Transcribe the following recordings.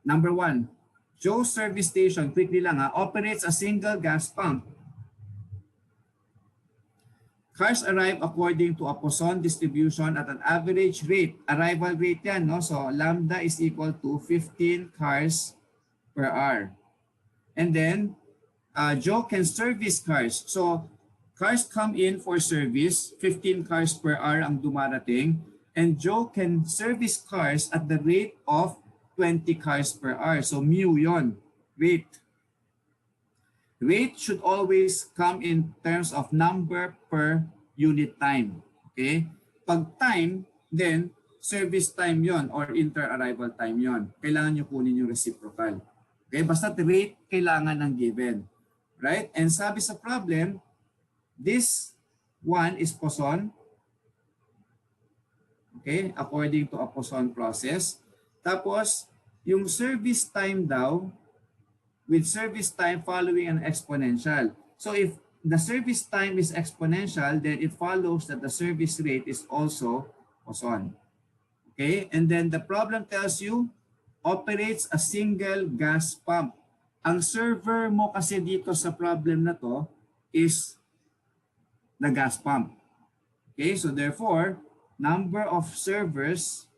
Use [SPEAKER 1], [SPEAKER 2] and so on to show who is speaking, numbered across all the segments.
[SPEAKER 1] Number 1, Joe's service station, quickly lang ha, operates a single gas pump. Cars arrive according to a Poisson distribution at an average rate. Arrival rate yan, no? So lambda is equal to 15 cars per hour. And then, Joe can service cars. So cars come in for service, 15 cars per hour ang dumarating. And Joe can service cars at the rate of 20 cars per hour. So mu yon, rate. Rate should always come in terms of number per unit time. Okay? Pag time, then service time yon or inter-arrival time yon. Kailangan nyo kunin yung reciprocal. Okay? Basta rate kailangan ng given. Right? And sabi sa problem, this one is Poisson. Okay? According to a Poisson process. Tapos, yung service time daw, with service time following an exponential. So if the service time is exponential, then it follows that the service rate is also Poisson. Okay? And then the problem tells you, operates a single gas pump. Ang server mo kasi dito sa problem na to is the gas pump. Okay? So therefore, number of servers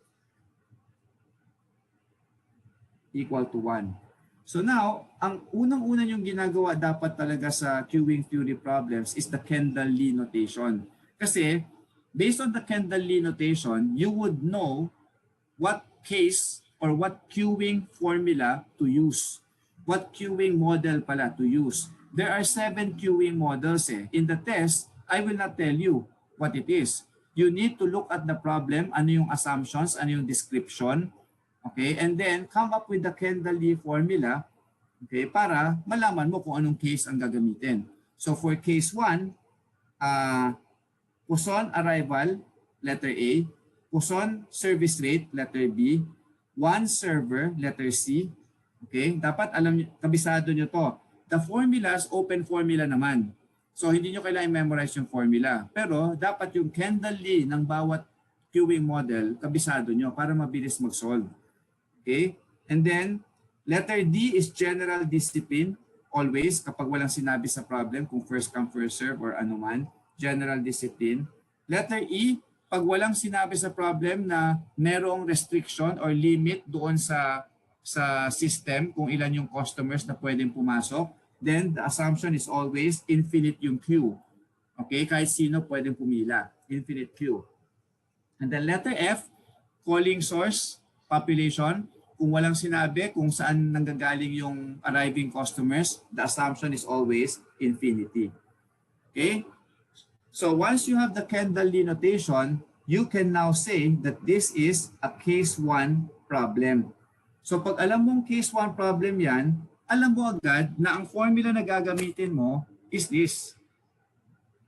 [SPEAKER 1] equal to 1. So now, ang unang-una yung ginagawa dapat talaga sa queuing theory problems is the Kendall-Lee notation. Kasi, based on the Kendall-Lee notation, you would know what case or what queuing formula to use. What queuing model pala to use. There are 7 queuing models eh. In the test, I will not tell you what it is. You need to look at the problem, ano yung assumptions, ano yung description, okay, and then come up with the Kendall-Lee formula, okay, para malaman mo kung anong case ang gagamitin. So for case 1, Poisson arrival, letter A, Poisson service rate, letter B, 1 server, letter C. Okay, dapat alam niyo, kabisado nyo to. The formulas, open formula naman. So hindi nyo kailangan memorize yung formula. Pero dapat yung Kendall-Lee ng bawat queuing model, kabisado nyo para mabilis mag-solve. Okay? And then, letter D is general discipline. Always, kapag walang sinabi sa problem, kung first come, first serve or anuman, general discipline. Letter E, pag walang sinabi sa problem na merong restriction or limit doon sa system, kung ilan yung customers na pwedeng pumasok, then the assumption is always infinite yung queue. Okay? Kahit sino pwedeng pumila. Infinite queue. And then letter F, calling source, population. Kung walang sinabi kung saan nanggagaling yung arriving customers, the assumption is always infinity. Okay? So once you have the Kendall-Lee notation, you can now say that this is a case 1 problem. So pag alam mong case 1 problem yan, alam mo agad na ang formula na gagamitin mo is this.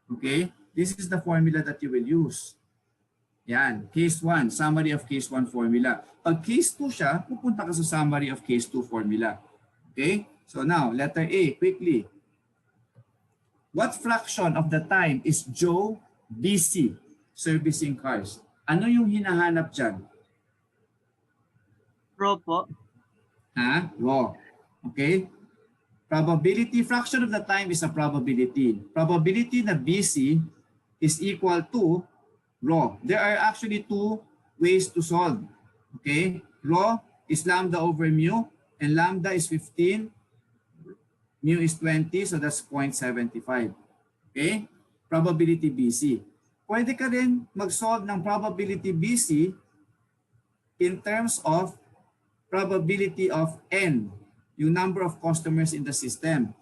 [SPEAKER 1] Okay? This is the formula that you will use. Yan, case 1, summary of case 1 formula. Pag case 2 siya, pupunta ka sa summary of case 2 formula. Okay? So now, letter A, quickly. What fraction of the time is Joe busy servicing cars? Ano yung hinahanap dyan?
[SPEAKER 2] Raw po.
[SPEAKER 1] Ha? Raw. Okay? Probability, fraction of the time is a probability. Probability na busy is equal to raw. There are actually 2 ways to solve. Okay? Raw is lambda over mu, and lambda is 15, mu is 20, so that's 0.75. Okay? Probability BC. Pwede ka rin mag-solve ng probability BC in terms of probability of N, yung number of customers in the system.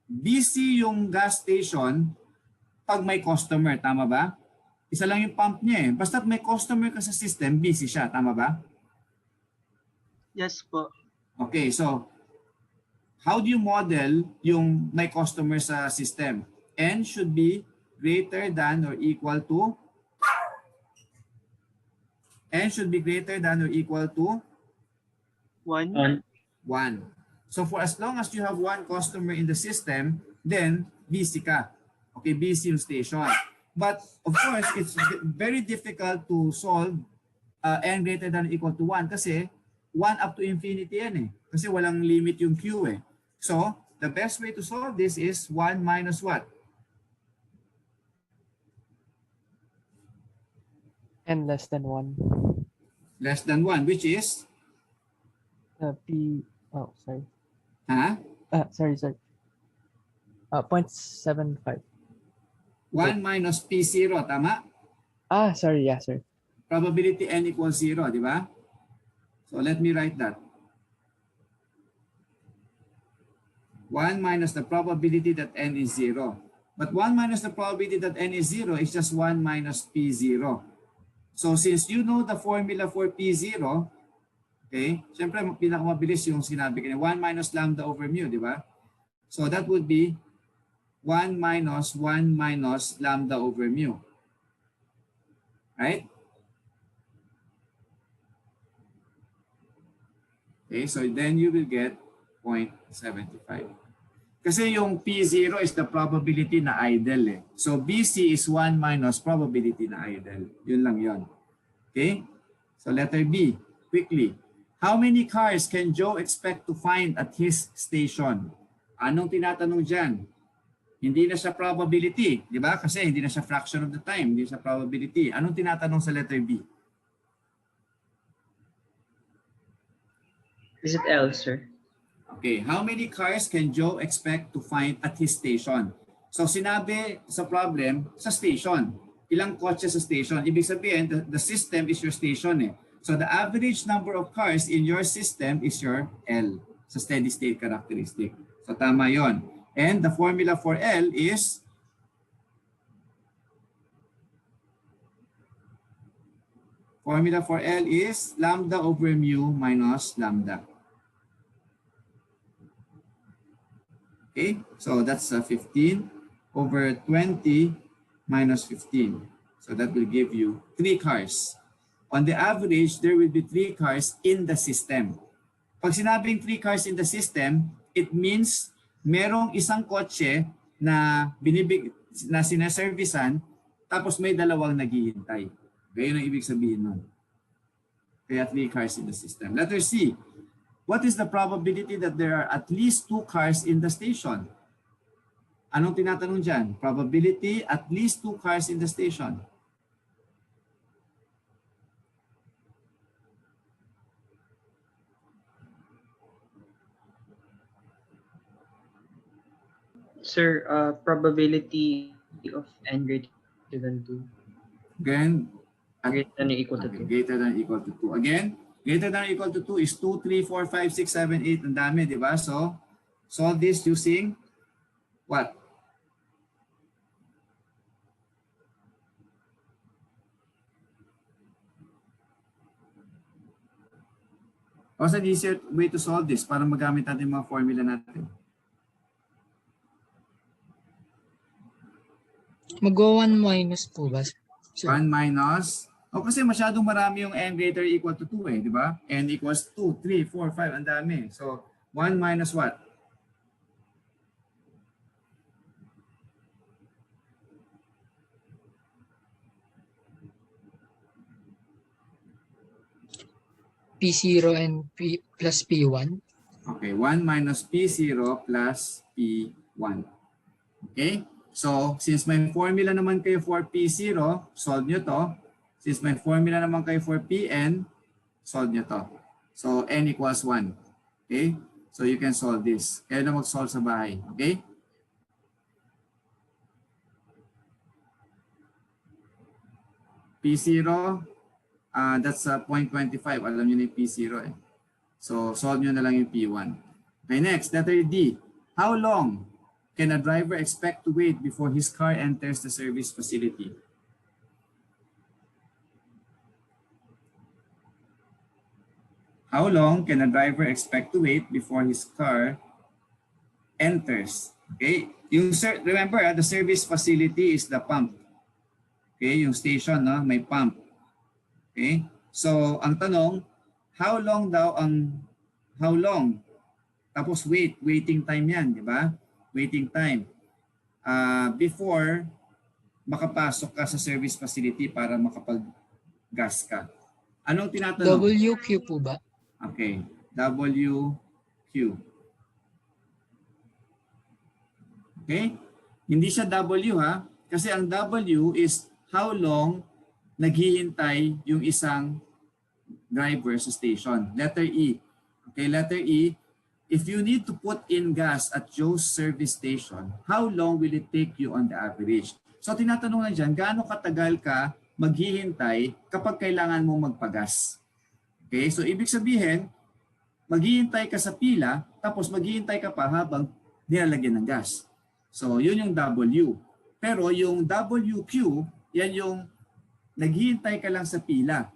[SPEAKER 1] BC yung gas station pag may customer, tama ba? Isa lang yung pump niya eh. Basta may customer ka sa system, busy siya. Tama ba?
[SPEAKER 2] Yes po.
[SPEAKER 1] Okay, so how do you model yung may customer sa system? N should be greater than or equal to N should be greater than or equal to
[SPEAKER 2] 1.
[SPEAKER 1] 1. So for as long as you have 1 customer in the system, then busy ka. Okay, busy yung station. But of course, it's very difficult to solve n greater than or equal to 1 kasi 1 up to infinity yan eh. Kasi walang limit yung Q eh. So, the best way to solve this is 1 minus what?
[SPEAKER 3] N less than 1.
[SPEAKER 1] Less than 1, which is?
[SPEAKER 3] P, oh, sorry.
[SPEAKER 1] Ha?
[SPEAKER 3] Sorry. 0.75.
[SPEAKER 1] 1 minus P0, tama?
[SPEAKER 3] Sorry, yeah, sir.
[SPEAKER 1] Probability N equals 0, di ba? So let me write that. 1 minus the probability that N is 0. But 1 minus the probability that N is 0 is just 1 minus P0. So since you know the formula for P0, okay, syempre pinakamabilis yung sinabi ko, 1 minus lambda over mu, di ba? So that would be 1 minus lambda over mu. Right? Okay, so then you will get 0.75. Kasi yung P0 is the probability na idle eh. So BC is 1 minus probability na idle. Yun lang yun. Okay? So letter B, quickly. How many cars can Joe expect to find at his station? Anong tinatanong dyan? Hindi na siya probability, di ba? Kasi hindi na siya fraction of the time, hindi siya probability. Anong tinatanong sa letter B?
[SPEAKER 4] Is it L, sir?
[SPEAKER 1] Okay, how many cars can Joe expect to find at his station? So sinabi sa problem, sa station. Ilang kotse sa station? Ibig sabihin, the system is your station eh. So the average number of cars in your system is your L sa steady state characteristic. So tama yon. And the formula for L is lambda over mu minus lambda. Okay, so that's 15 over 20 minus 15. So that will give you 3 cars. On the average, there will be 3 cars in the system. Pag sinabing 3 cars in the system, it means merong isang kotse na sineservisan, tapos may dalawang naghihintay. Ganyan ang ibig sabihin nun. Kaya 3 cars in the system. Letter C. What is the probability that there are at least 2 cars in the station? Anong tinatanong dyan? Probability at least 2 cars in the station.
[SPEAKER 4] Sir, probability of N greater than 2.
[SPEAKER 1] Again,
[SPEAKER 4] Greater than or equal to 2.
[SPEAKER 1] greater than or equal to 2. Again, greater than or equal to 2 is 2, 3, 4, 5, 6, 7, 8. Ang dami, di ba? So, solve this using what? What's an easier way to solve this para magamit natin yung mga formula natin?
[SPEAKER 5] Mag-1 minus po ba?
[SPEAKER 1] 1 minus, kasi masyadong marami yung n greater or equal to 2 eh, di ba? N equals 2, 3, 4, 5, ang dami. So, 1 minus what?
[SPEAKER 5] P0 and P plus P1.
[SPEAKER 1] Okay, 1 minus P0 plus P1. Okay? So, since may formula naman kayo for P0, solve nyo to. Since may formula naman kayo for Pn, solve nyo to. So, n equals 1. Okay? So, you can solve this. Kayo na mag-solve sa bahay. Okay? P0, that's 0.25. Alam nyo na yung P0 eh. So, solve nyo na lang yung P1. Okay, next, letter D. How long can a driver expect to wait before his car enters the service facility? How long can a driver expect to wait before his car enters? Okay, remember, the service facility is the pump. Okay, yung station, no? May pump. Okay, so ang tanong, how long? Tapos waiting time yan, di ba? Waiting time before makapasok ka sa service facility para makapag-gas ka. Anong tinatanong?
[SPEAKER 5] WQ po ba?
[SPEAKER 1] Okay, WQ. Okay? Hindi siya W ha, kasi ang W is how long naghihintay yung isang driver sa station. Letter E. Okay, letter E. If you need to put in gas at Joe's service station, how long will it take you on the average? So tinatanong na dyan, gaano katagal ka maghihintay kapag kailangan mo magpagas? Okay, so ibig sabihin, maghihintay ka sa pila, tapos maghihintay ka pa habang nilalagyan ng gas. So yun yung W. Pero yung WQ, yan yung naghihintay ka lang sa pila.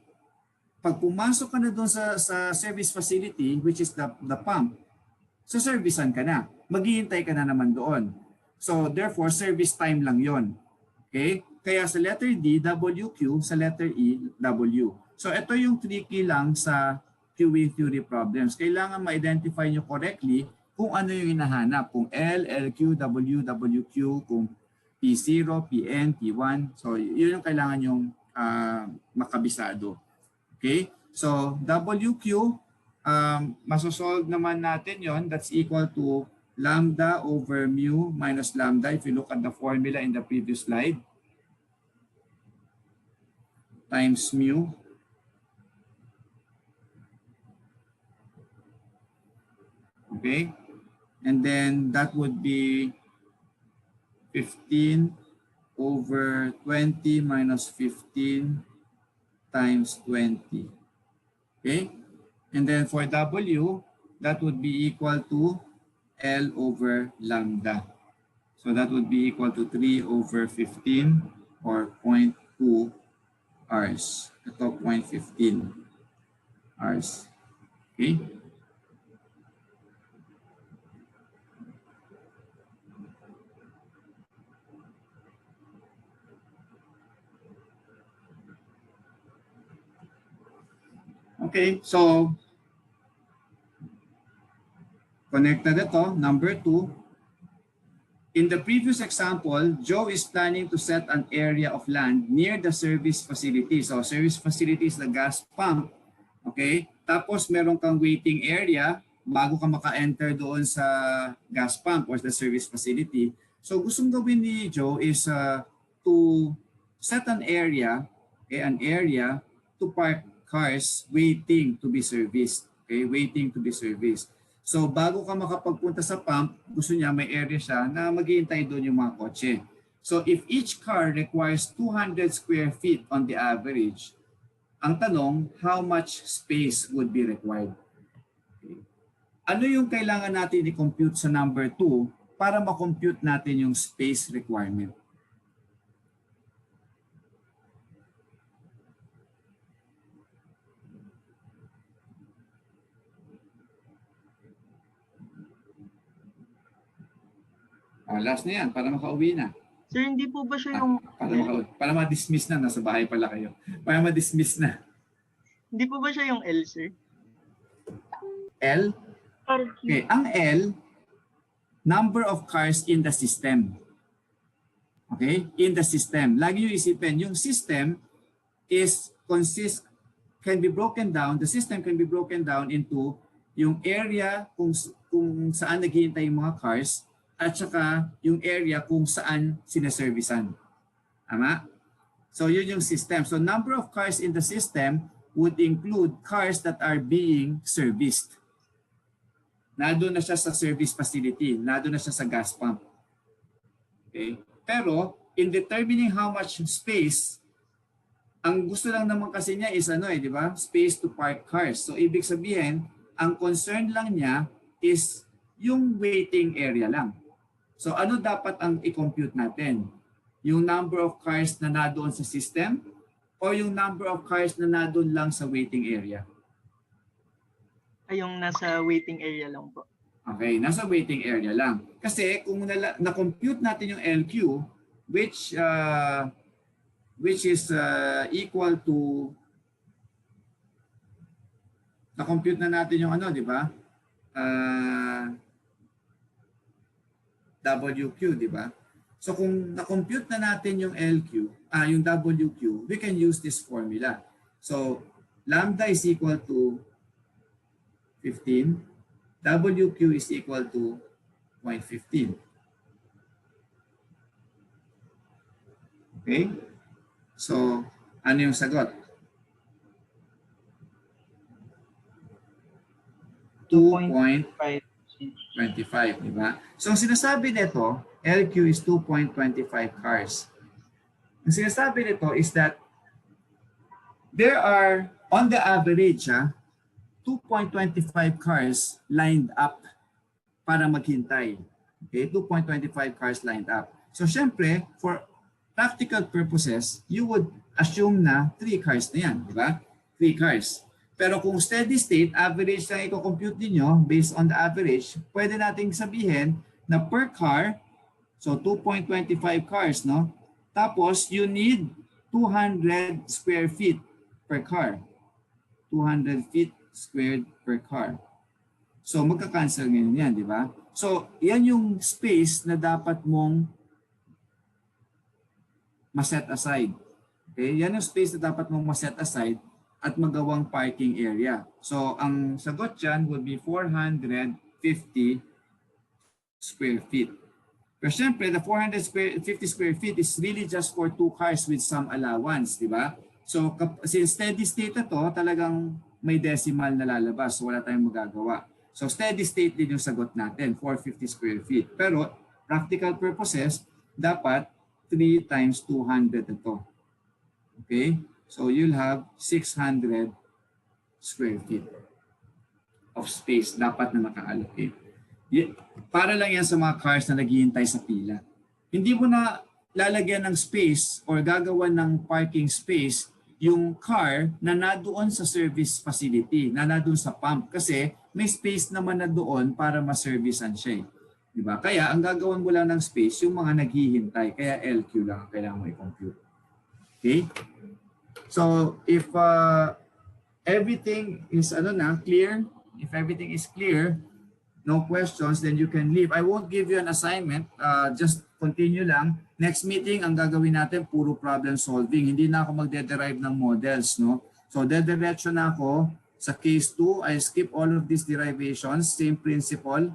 [SPEAKER 1] Pag pumasok ka na doon sa service facility, which is the pump, so servicean ka na. Maghihintay ka na naman doon. So therefore, service time lang yon. Okay? Kaya sa letter D, WQ, sa letter E, W. So ito yung tricky lang sa queuing theory problems. Kailangan ma-identify nyo correctly kung ano yung hinahanap. Kung L, LQ, W, WQ, kung P0, PN, P1. So yun yung kailangan yung makabisado. Okay? So WQ, masosolve naman natin yon. That's equal to lambda over mu minus lambda if you look at the formula in the previous slide. Times mu. Okay? And then that would be 15 over 20 minus 15 times 20. Okay? And then for W, that would be equal to L over lambda. So that would be equal to 3 over 15 or 0.2 hours. Ito 0.15 hours. Okay? Okay, so connected ito, number 2. In the previous example, Joe is planning to set an area of land near the service facility. So service facility is the gas pump. Okay, tapos meron kang waiting area bago ka maka-enter doon sa gas pump or the service facility. So gustong gawin ni Joe is to set an area, okay, an area to park cars waiting to be serviced. Okay, waiting to be serviced. So bago ka makapagpunta sa pump, gusto niya may area siya na maghihintay doon yung mga kotse. So if each car requires 200 square feet on the average, ang tanong, how much space would be required? Okay. Ano yung kailangan natin i-compute sa number 2 para ma-compute natin yung space requirement? Last na yan, para makauwi na.
[SPEAKER 2] Sir, hindi po ba siya yung...
[SPEAKER 1] Para ma-dismiss na, nasa bahay pala kayo. Para ma-dismiss na.
[SPEAKER 2] Hindi po ba siya yung L, sir?
[SPEAKER 1] L? Okay, ang L, number of cars in the system. Okay, in the system. Lagi nyo isipin, yung system can be broken down, the system can be broken down into yung area kung saan naghihintay yung mga cars, at saka yung area kung saan sinaservisan. Tama? So yun yung system. So number of cars in the system would include cars that are being serviced. Nandun na siya sa service facility. Nandun na siya sa gas pump. Okay? Pero in determining how much space, ang gusto lang naman kasi niya is di ba? Space to park cars. So ibig sabihin, ang concern lang niya is yung waiting area lang. So ano dapat ang i-compute natin? Yung number of cars na nadoon sa system o yung number of cars na nadoon lang sa waiting area?
[SPEAKER 2] Ay, yung nasa waiting area lang po.
[SPEAKER 1] Okay, nasa waiting area lang. Kasi kung na-compute natin yung LQ, which is equal to, na-compute na natin yung di ba? WQ, di ba? So kung na-compute na natin yung LQ, yung WQ, we can use this formula. So lambda is equal to 15. WQ is equal to 0.15. Okay? So, ano yung sagot? 2.25,
[SPEAKER 2] 5.
[SPEAKER 1] di ba? So, ang sinasabi nito, LQ is 2.25 cars. Ang sinasabi nito is that there are, on the average, 2.25 cars lined up para maghintay. Okay, 2.25 cars lined up. So, syempre, for practical purposes, you would assume na 3 cars na yan, di ba? 3 cars. Pero kung steady state, average lang i-compute ninyo based on the average, pwede nating sabihin na per car, so 2.25 cars, no? Tapos, you need 200 square feet per car. 200 feet squared per car. So, magka-cancel ngayon yan, di ba? So, yan yung space na dapat mong ma-set aside. Okay? Yan yung space na dapat mong ma-set aside at magawang parking area. So, ang sagot dyan would be 450 square feet. Pero syempre, the 450 square feet is really just for 2 cars with some allowance, di ba? So, since steady state na to, talagang may decimal na lalabas. So, wala tayong magagawa. So, steady state din yung sagot natin, 450 square feet. Pero, practical purposes, dapat 3 times 200 ito. Okay? So, you'll have 600 square feet of space dapat na naka-allocate. Para lang yan sa mga cars na naghihintay sa pila. Hindi mo na lalagyan ng space or gagawan ng parking space yung car na nadoon sa service facility, na nadoon sa pump. Kasi may space naman na doon para ma-servicean siya. Diba? Kaya ang gagawan mo lang ng space yung mga naghihintay. Kaya LQ lang ang kailangan mo i-compute. Okay? So if everything is clear, if everything is clear, no questions, then you can leave. I won't give you an assignment. Just continue lang. Next meeting, ang gagawin natin, puro problem solving. Hindi na ako magde-derive ng models. No? So, dediretso na ako sa case 2. I skip all of these derivations. Same principle.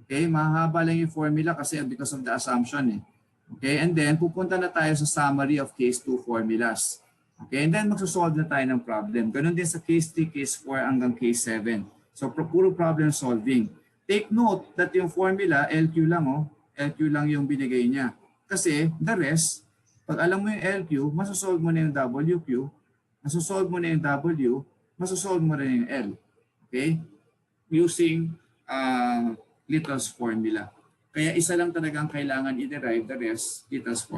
[SPEAKER 1] Okay, mahaba lang yung formula kasi because of the assumption. Okay, and then pupunta na tayo sa summary of case 2 formulas. Okay, and then magsosolve na tayo ng problem. Ganun din sa case 3, case 4 hanggang case 7. So, puro problem solving. Take note that yung formula, LQ lang, LQ lang yung binigay niya. Kasi the rest, pag alam mo yung LQ, masosolve mo na yung WQ, masosolve mo na yung W, masosolve mo na yung L. Okay? Using Little's formula. Kaya isa lang talagang kailangan i-derive, the rest, Little's formula.